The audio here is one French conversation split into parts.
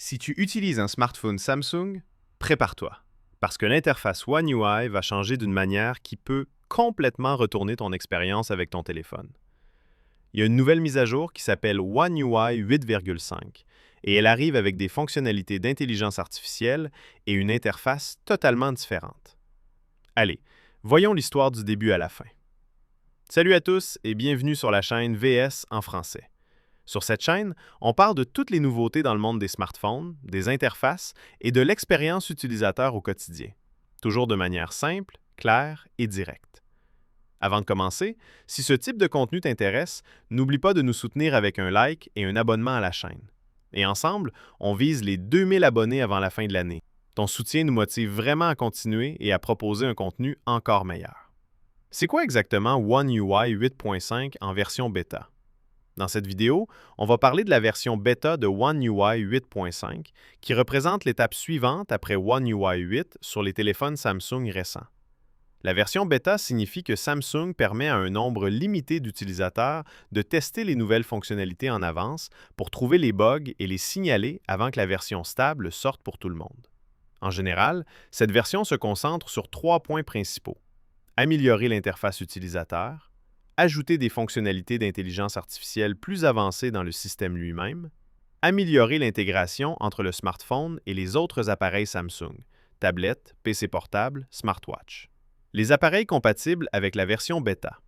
Si tu utilises un smartphone Samsung, prépare-toi, parce que l'interface One UI va changer d'une manière qui peut complètement retourner ton expérience avec ton téléphone. Il y a une nouvelle mise à jour qui s'appelle One UI 8.5 et elle arrive avec des fonctionnalités d'intelligence artificielle et une interface totalement différente. Allez, voyons l'histoire du début à la fin. Salut à tous et bienvenue sur la chaîne VS en français. Sur cette chaîne, on parle de toutes les nouveautés dans le monde des smartphones, des interfaces et de l'expérience utilisateur au quotidien, toujours de manière simple, claire et directe. Avant de commencer, si ce type de contenu t'intéresse, n'oublie pas de nous soutenir avec un like et un abonnement à la chaîne. Et ensemble, on vise les 2000 abonnés avant la fin de l'année. Ton soutien nous motive vraiment à continuer et à proposer un contenu encore meilleur. C'est quoi exactement One UI 8.5 en version bêta? Dans cette vidéo, on va parler de la version bêta de One UI 8.5 qui représente l'étape suivante après One UI 8 sur les téléphones Samsung récents. La version bêta signifie que Samsung permet à un nombre limité d'utilisateurs de tester les nouvelles fonctionnalités en avance pour trouver les bugs et les signaler avant que la version stable sorte pour tout le monde. En général, cette version se concentre sur 3 points principaux. Améliorer l'interface utilisateur, ajouter des fonctionnalités d'intelligence artificielle plus avancées dans le système lui-même, améliorer l'intégration entre le smartphone et les autres appareils Samsung, tablettes, PC portables, smartwatch. Les appareils compatibles avec la version bêta.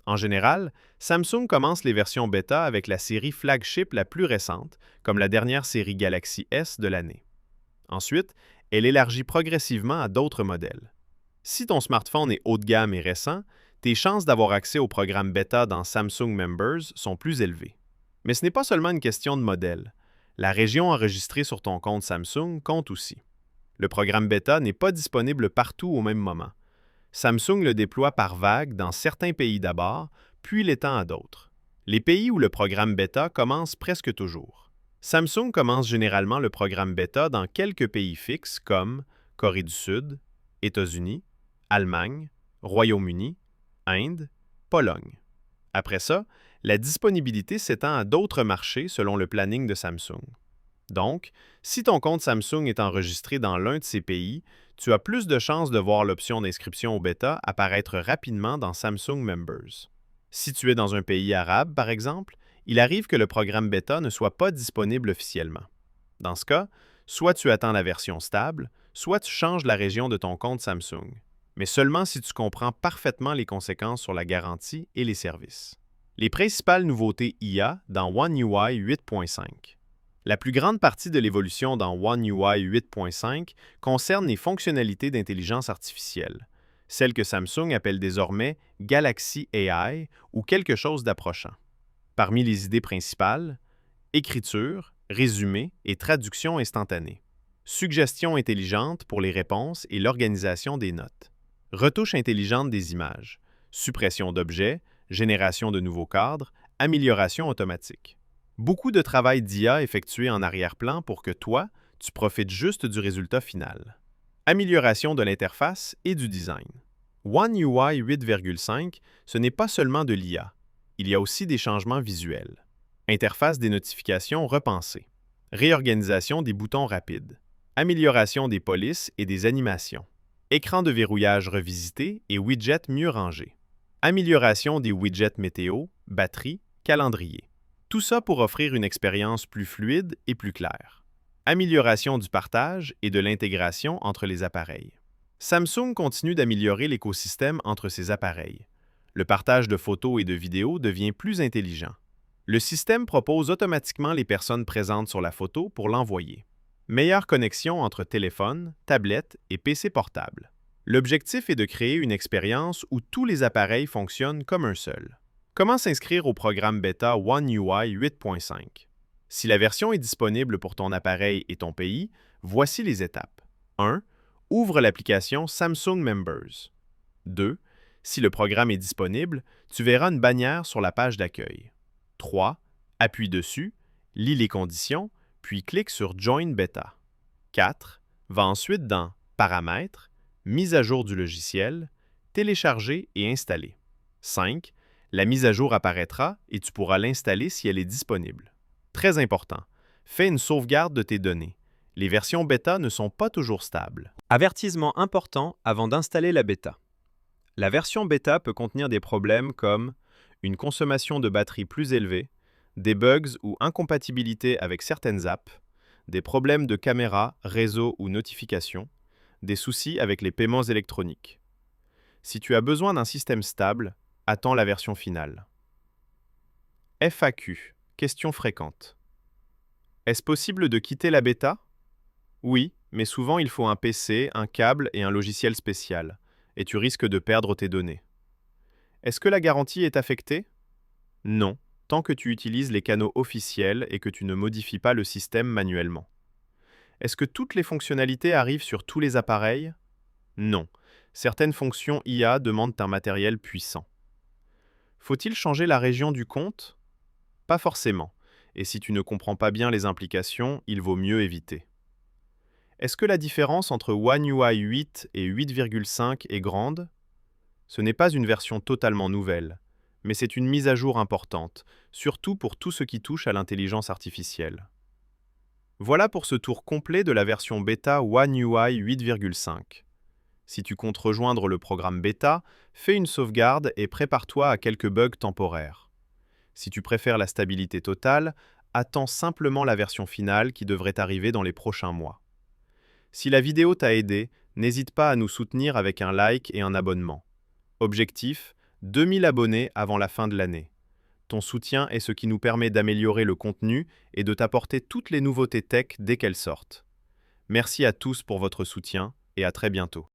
En général, Samsung commence les versions bêta avec la série flagship la plus récente, comme la dernière série Galaxy S de l'année. Ensuite, elle élargit progressivement à d'autres modèles. Si ton smartphone est haut de gamme et récent, tes chances d'avoir accès au programme bêta dans Samsung Members sont plus élevées. Mais ce n'est pas seulement une question de modèle. La région enregistrée sur ton compte Samsung compte aussi. Le programme bêta n'est pas disponible partout au même moment. Samsung le déploie par vagues dans certains pays d'abord, puis l'étend à d'autres. Les pays où le programme bêta commence presque toujours. Samsung commence généralement le programme bêta dans quelques pays fixes comme Corée du Sud, États-Unis, Allemagne, Royaume-Uni, Inde, Pologne. Après ça, la disponibilité s'étend à d'autres marchés selon le planning de Samsung. Donc, si ton compte Samsung est enregistré dans l'un de ces pays, tu as plus de chances de voir l'option d'inscription au bêta apparaître rapidement dans Samsung Members. Si tu es dans un pays arabe, par exemple, il arrive que le programme bêta ne soit pas disponible officiellement. Dans ce cas, soit tu attends la version stable, soit tu changes la région de ton compte Samsung, mais seulement si tu comprends parfaitement les conséquences sur la garantie et les services. Les principales nouveautés IA dans One UI 8.5. La plus grande partie de l'évolution dans One UI 8.5 concerne les fonctionnalités d'intelligence artificielle, celles que Samsung appelle désormais Galaxy AI ou quelque chose d'approchant. Parmi les idées principales, écriture, résumé et traduction instantanée. Suggestions intelligentes pour les réponses et l'organisation des notes. Retouche intelligente des images. Suppression d'objets, génération de nouveaux cadres, amélioration automatique. Beaucoup de travail d'IA effectué en arrière-plan pour que toi, tu profites juste du résultat final. Amélioration de l'interface et du design. One UI 8.5, ce n'est pas seulement de l'IA. Il y a aussi des changements visuels. Interface des notifications repensée. Réorganisation des boutons rapides. Amélioration des polices et des animations. Écran de verrouillage revisité et widgets mieux rangés. Amélioration des widgets météo, batterie, calendrier. Tout ça pour offrir une expérience plus fluide et plus claire. Amélioration du partage et de l'intégration entre les appareils. Samsung continue d'améliorer l'écosystème entre ses appareils. Le partage de photos et de vidéos devient plus intelligent. Le système propose automatiquement les personnes présentes sur la photo pour l'envoyer. Meilleure connexion entre téléphone, tablette et PC portable. L'objectif est de créer une expérience où tous les appareils fonctionnent comme un seul. Comment s'inscrire au programme bêta One UI 8.5? Si la version est disponible pour ton appareil et ton pays, voici les étapes. 1. Ouvre l'application Samsung Members. 2. Si le programme est disponible, tu verras une bannière sur la page d'accueil. 3. Appuie dessus, lis les conditions, puis clique sur Join Beta. 4. Va ensuite dans Paramètres, Mise à jour du logiciel, Télécharger et installer. 5. La mise à jour apparaîtra et tu pourras l'installer si elle est disponible. Très important, fais une sauvegarde de tes données. Les versions bêta ne sont pas toujours stables. Avertissement important avant d'installer la bêta. La version bêta peut contenir des problèmes comme une consommation de batterie plus élevée, des bugs ou incompatibilités avec certaines apps, des problèmes de caméra, réseau ou notification, des soucis avec les paiements électroniques. Si tu as besoin d'un système stable, attends la version finale. FAQ, questions fréquentes. Est-ce possible de quitter la bêta? Oui, mais souvent il faut un PC, un câble et un logiciel spécial, et tu risques de perdre tes données. Est-ce que la garantie est affectée? Non, tant que tu utilises les canaux officiels et que tu ne modifies pas le système manuellement. Est-ce que toutes les fonctionnalités arrivent sur tous les appareils? Non, certaines fonctions IA demandent un matériel puissant. Faut-il changer la région du compte? Pas forcément, et si tu ne comprends pas bien les implications, il vaut mieux éviter. Est-ce que la différence entre One UI 8 et 8,5 est grande? Ce n'est pas une version totalement nouvelle, mais c'est une mise à jour importante, surtout pour tout ce qui touche à l'intelligence artificielle. Voilà pour ce tour complet de la version bêta One UI 8,5. Si tu comptes rejoindre le programme bêta, fais une sauvegarde et prépare-toi à quelques bugs temporaires. Si tu préfères la stabilité totale, attends simplement la version finale qui devrait arriver dans les prochains mois. Si la vidéo t'a aidé, n'hésite pas à nous soutenir avec un like et un abonnement. Objectif, 2000 abonnés avant la fin de l'année. Ton soutien est ce qui nous permet d'améliorer le contenu et de t'apporter toutes les nouveautés tech dès qu'elles sortent. Merci à tous pour votre soutien et à très bientôt.